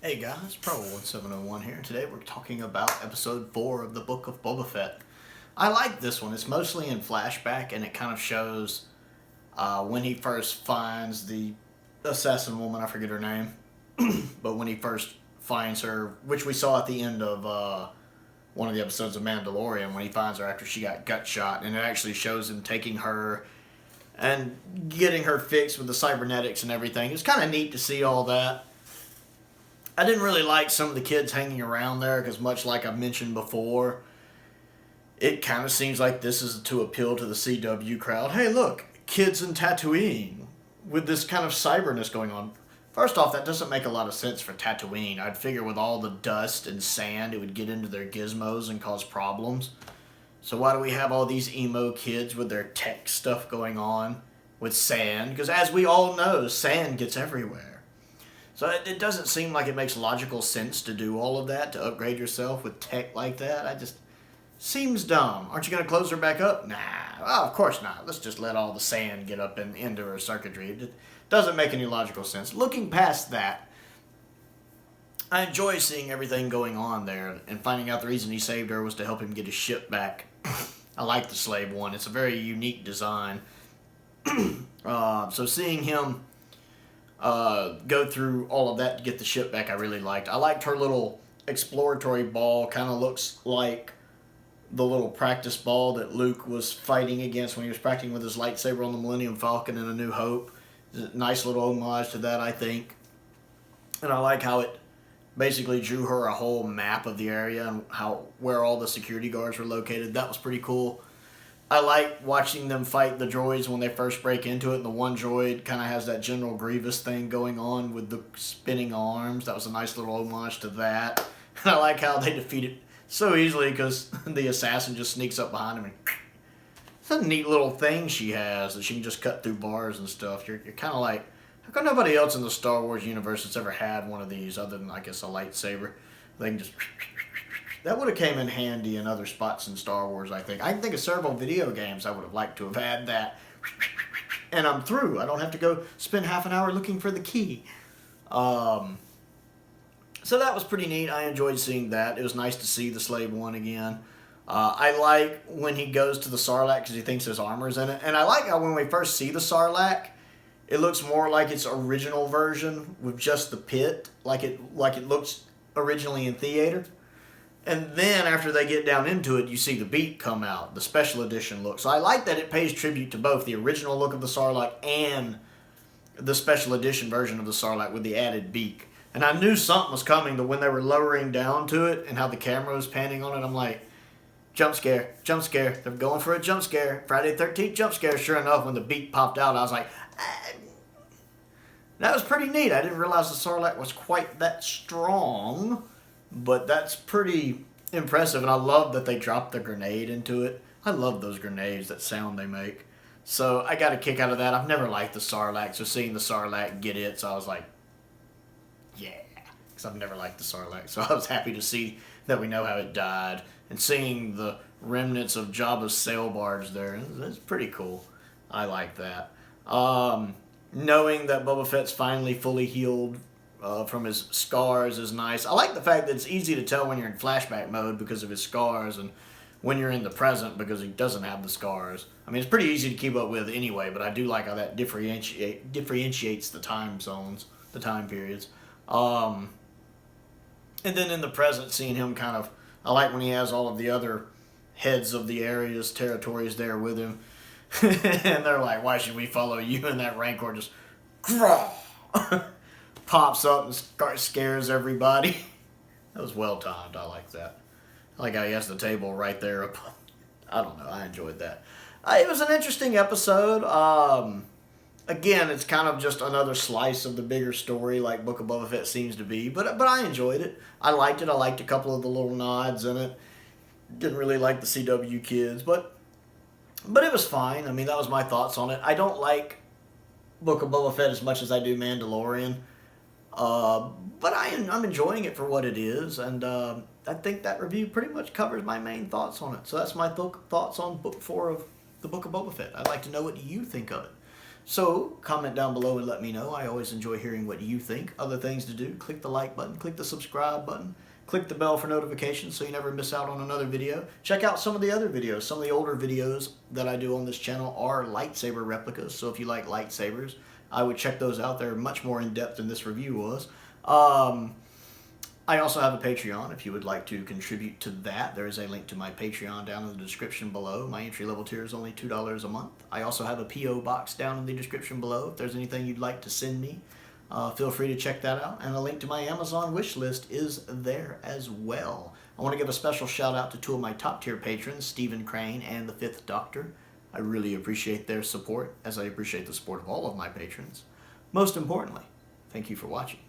Hey guys, Prowl 1701 here. Today we're talking about episode 4 of the Book of Boba Fett. I like this one. It's mostly in flashback and it kind of shows when he first finds the assassin woman, I forget her name, but when he first finds her, which we saw at the end of one of the episodes of Mandalorian, when he finds her after she got gut shot, and it actually shows him taking her and getting her fixed with the cybernetics and everything. It's kind of neat to see all that. I didn't really like some of the kids hanging around there because, much like I've mentioned before, it kind of seems like this is to appeal to the CW crowd. Hey, look, kids in Tatooine with this kind of cyberness going on. First off, that doesn't make a lot of sense for Tatooine. I'd figure with all the dust and sand, it would get into their gizmos and cause problems. So why do we have all these emo kids with their tech stuff going on with sand? Because as we all know, sand gets everywhere. So it doesn't seem like it makes logical sense to do all of that, to upgrade yourself with tech like that. Seems dumb. Aren't you going to close her back up? Nah, well, of course not. Let's just let all the sand get up and into her circuitry. It doesn't make any logical sense. Looking past that, I enjoy seeing everything going on there and finding out the reason he saved her was to help him get his ship back. I like the Slave One. It's a very unique design. So seeing him go through all of that to get the ship back, I really liked. I liked her little exploratory ball. Kind of looks like the little practice ball that Luke was fighting against when he was practicing with his lightsaber on the Millennium Falcon in A New Hope. Nice little homage to that, I think. And I like how it basically drew her a whole map of the area and where all the security guards were located. That was pretty cool. I like watching them fight the droids when they first break into it, and the one droid kind of has that General Grievous thing going on with the spinning arms. That was a nice little homage to that. And I like how they defeat it so easily because the assassin just sneaks up behind him and it's a neat little thing she has that she can just cut through bars and stuff. You're kind of like, how come nobody else in the Star Wars universe has ever had one of these other than, I guess, a lightsaber? They can just... That would have came in handy in other spots in Star Wars, I think. I can think of several video games I would have liked to have had that. And I'm through. I don't have to go spend half an hour looking for the key. So that was pretty neat. I enjoyed seeing that. It was nice to see the Slave One again. I like when he goes to the Sarlacc because he thinks his armor's in it. And I like how when we first see the Sarlacc, it looks more like its original version with just the pit, like it looks originally in theater. And then after they get down into it, you see the beak come out, the special edition look. So I like that it pays tribute to both the original look of the Sarlacc and the special edition version of the Sarlacc with the added beak. And I knew something was coming, but when they were lowering down to it and how the camera was panning on it, I'm like, jump scare, jump scare. They're going for a jump scare. Friday 13th jump scare. Sure enough, when the beak popped out, I was like, that was pretty neat. I didn't realize the Sarlacc was quite that strong. But that's pretty impressive, and I love that they dropped the grenade into it. I love those grenades, that sound they make. So I got a kick out of that. I've never liked the Sarlacc, so seeing the Sarlacc get it, so I was like, yeah. Because I've never liked the Sarlacc, so I was happy to see that we know how it died. And seeing the remnants of Jabba's sail barge there, it's pretty cool. I like that. Knowing that Boba Fett's finally fully healed from his scars is nice. I like the fact that it's easy to tell when you're in flashback mode because of his scars and when you're in the present because he doesn't have the scars. I mean, it's pretty easy to keep up with anyway, but I do like how that differentiates the time zones, the time periods. And then in the present, seeing him kind of... I like when he has all of the other heads of the areas, territories there with him. And they're like, why should we follow you? And that Rancor just... pops up and scares everybody. That was well timed. I like that. I like how he has the table right there. I don't know. I enjoyed that. It was an interesting episode. Again, it's kind of just another slice of the bigger story like Book of Boba Fett seems to be. But I enjoyed it. I liked it. I liked a couple of the little nods in it. Didn't really like the CW kids. But it was fine. I mean, that was my thoughts on it. I don't like Book of Boba Fett as much as I do Mandalorian. But I'm enjoying it for what it is, and I think that review pretty much covers my main thoughts on it. So that's my thoughts on Book 4 of the Book of Boba Fett. I'd like to know what you think of it. So, comment down below and let me know. I always enjoy hearing what you think. Other things to do, click the like button, click the subscribe button, click the bell for notifications so you never miss out on another video. Check out some of the other videos. Some of the older videos that I do on this channel are lightsaber replicas, so if you like lightsabers, I would check those out. They're much more in-depth than this review was. I also have a Patreon if you would like to contribute to that. There is a link to my Patreon down in the description below. My entry-level tier is only $2 a month. I also have a P.O. box down in the description below. If there's anything you'd like to send me, feel free to check that out. And a link to my Amazon wish list is there as well. I want to give a special shout out to two of my top-tier patrons, Stephen Crane and the Fifth Doctor. I really appreciate their support, as I appreciate the support of all of my patrons. Most importantly, thank you for watching.